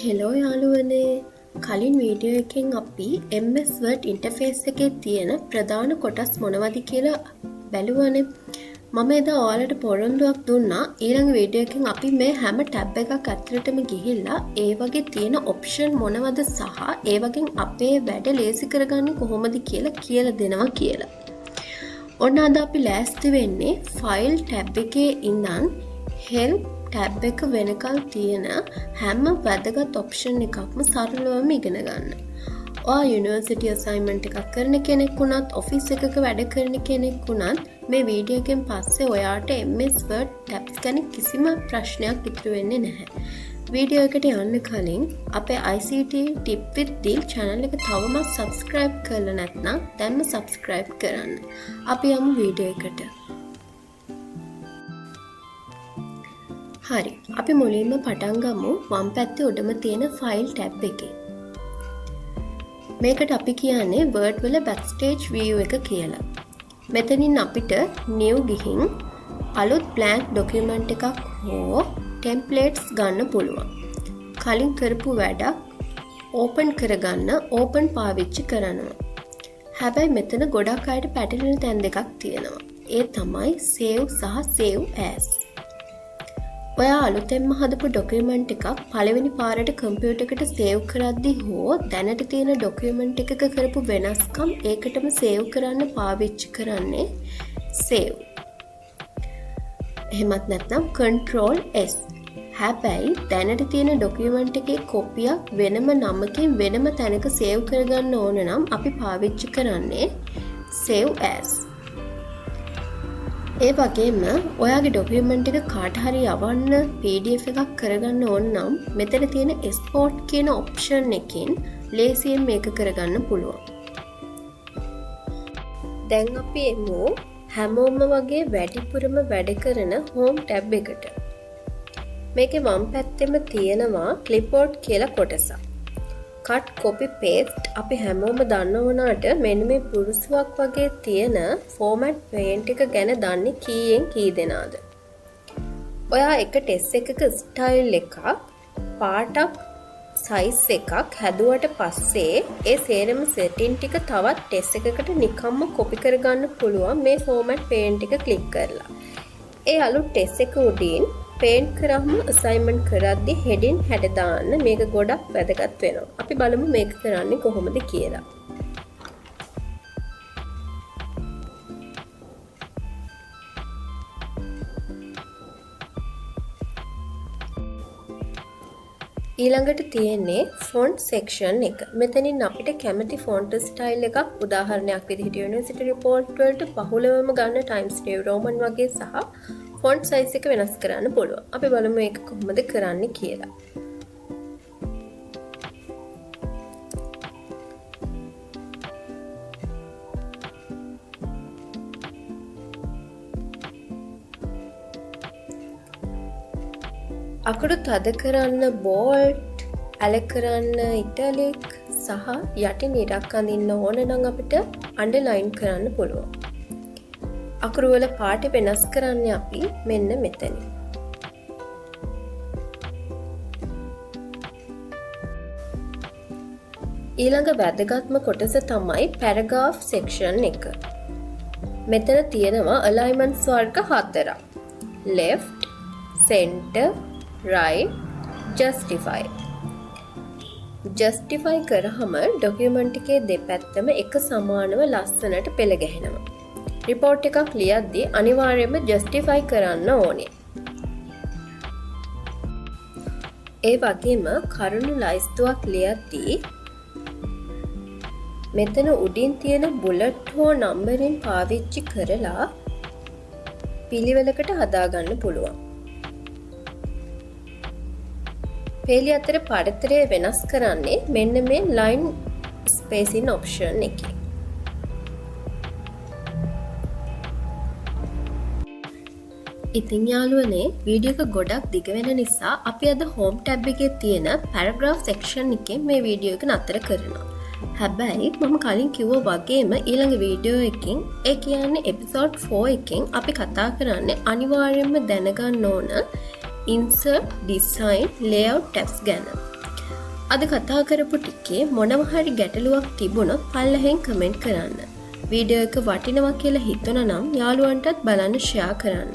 Hello යාළුවනේ කලින් video එකෙන් අපි MS Word ඉන්ටර්ෆේස් එකේ තියෙන ප්‍රධාන කොටස් මොනවද කියලා බැලුවනේ. මම එදා ඔයාලට පොරොන්දුවක් දුන්නා ඊළඟ වීඩියෝ එකෙන් අපි මේ හැම ටැබ් එකක් ඇතුළටම ගිහිල්ලා ඒ වගේ තියෙන ඔප්ෂන් මොනවද සහ ඒ වගේ අපේ වැඩ ලේසි කරගන්නේ කොහොමද කියලා දෙනවා කියලා. ඔන්න අද අපි ලෑස්ති වෙන්නේ ෆයිල් ටැබ් එකේ ඉඳන් help ටැබ් එක වෙනකල් තියෙන හැම වැදගත් ඔප්ෂන් එකක්ම සරලවම ඉගෙන ගන්න. ඔයා යුනිවර්සිටි අසයින්මන්ට් එකක් කරන කෙනෙක් වුණත් ඔෆිස් එකක වැඩ කරන කෙනෙක් වුණත් මේ වීඩියෝ එකෙන් පස්සේ ඔයාට MS Word ටැබ්ස් ගැන කිසිම ප්‍රශ්නයක් ඉතුරු වෙන්නේ නැහැ. වීඩියෝ එකට යන්න කලින් අපේ ICT tip with Dil channel එක තවමත් subscribe කරලා නැත්නම් දැන්ම subscribe කරන්න. අපි යමු වීඩියෝ එකට. හරි අපි මුලින්ම පටන් ගමු වම් පැත්තේ උඩම තියෙන ෆයිල් ටැබ් එකේ. මේකට අපි කියන්නේ Word වල backstage view එක කියලා. මෙතනින් අපිට new ගිහින් අලුත් blank document එකක් හෝ templates ගන්න පුළුවන්. කලින් කරපු වැඩක් open කරගන්න open පාවිච්චි කරනවා. හැබැයි මෙතන ගොඩක් අයට පැටලෙන තැන් දෙකක් තියෙනවා. ඒ තමයි save සහ save as. ඔයා අලුතෙන්ම හදපු ඩොකියුමන්ට් එකක් පළවෙනි පාරට කම්පියුටර් එකට සේව් කරද්දී හෝ දැනට තියෙන ඩොකියුමන්ට් එකක කරපු වෙනස්කම් ඒකටම සේව් කරන්න පාවිච්චි කරන්නේ save. එහෙමත් නැත්නම් control s. හැබැයි දැනට තියෙන ඩොකියුමන්ට් එකේ කොපියක් වෙනම නමකින් වෙනම තැනක සේව් කරගන්න ඕන නම් අපි පාවිච්චි කරන්නේ save as. ඒ වගේම ඔයාගේ ඩොකියුමන්ට් එක කාට හරි යවන්න PDF එකක් කරගන්න ඕන නම් මෙතන තියෙන export කියන ඔප්ෂන් එකෙන් ලේසියෙන් මේක කරගන්න පුළුවන්. දැන් අපි එමු හැමෝම වගේ වැඩිපුරම වැඩ කරන home tab එකට. මේකේ වම් පැත්තෙම තියෙනවා clipboard කියලා කොටසක්. cut copy paste අපි හැමෝම දන්නවනාට මෙන්න මේ පුරුසුවක් වගේ තියෙන format paint එක ගැන දන්නේ කීයෙන් කී දෙනාද? ඔයා එක ටෙස්ට් එකක style එකක් පාටක් size එකක් හැදුවට පස්සේ ඒ සේරම setting ටික තවත් ටෙස්ට් එකකට නිකම්ම copy කරගන්න පුළුවන් මේ format paint එක click කරලා. ඒ අලුත් ටෙස්ට් එක උඩින් paint කරාම assignment කරද්දී heading හැඩ දාන්න මේක ගොඩක් වැදගත් වෙනවා. අපි බලමු මේක කරන්නේ කොහොමද කියලා. ඊළඟට තියෙන්නේ font section එක. මෙතනින් අපිට කැමති font style එකක් උදාහරණයක් විදිහට University Report වලට පහළවම ගන්න Times New Roman වගේ සහ font size එක වෙනස් කරන්න පුළුවන්. අපි බලමු මේක කොහොමද කරන්නේ කියලා. අකුරු තද කරන්න bold, ඇල කරන්න italic සහ යටින් ඉරක් අඳින්න ඕන නම් අපිට underline කරන්න පුළුවන්. අකුරු වල පාට වෙනස් කරන්නේ අපි මෙන්න මෙතන. ඊළඟ වැදගත්ම කොටස තමයි paragraph section එක. මෙතන තියෙනවා alignments වර්ග 4ක්. left, center, right, justify. justify කරාම document එකේ දෙපැත්තම එක සමානව ලස්සනට පෙළ ගැහෙනවා. report එකක් ලියද්දී අනිවාර්යයෙන්ම justify කරන්න ඕනේ. ඒ වගේම කරුණු ලයිස්තුවක් ලියද්දී මෙතන උඩින් තියෙන bullet හෝ නම්බරින් පාවිච්චි කරලා පිළිවෙලකට හදාගන්න පුළුවන්. පේලි අතර පඩතරය වෙනස් කරන්නේ මෙන්න මේ line spacing option එකේ. ඉතින් යාළුවනේ වීඩියෝ එක ගොඩක් දිග වෙන නිසා අපි අද home tab එකේ තියෙන paragraph section එකෙන් මේ වීඩියෝ එක නතර කරනවා. හැබැයි මම කලින් කිව්වා වගේම ඊළඟ වීඩියෝ එකෙන් ඒ කියන්නේ episode 4 එකෙන් අපි කතා කරන්නේ අනිවාර්යයෙන්ම දැනගන්න ඕන insert design layout tabs ගැන. අද කතා කරපු ටිකේ මොනව හරි ගැටලුවක් තිබුණොත් පල්ලෙහෙන් කමෙන්ට් කරන්න. වීඩියෝ එක වටිනවා කියලා හිතුණා නම් යාළුවන්ටත් බලන්න ෂෙයා කරන්න.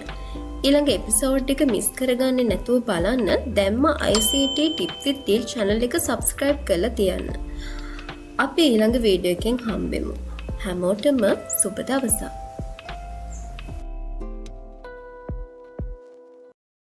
ඊළඟ එපිසෝඩ් එක මිස් කරගන්නේ නැතුව බලන්න දැම්ම ICT Tip with Dil channel එක subscribe කරලා තියන්න. අපි ඊළඟ වීඩියෝ එකෙන් හම්බෙමු. හැමෝටම සුබ දවසක්.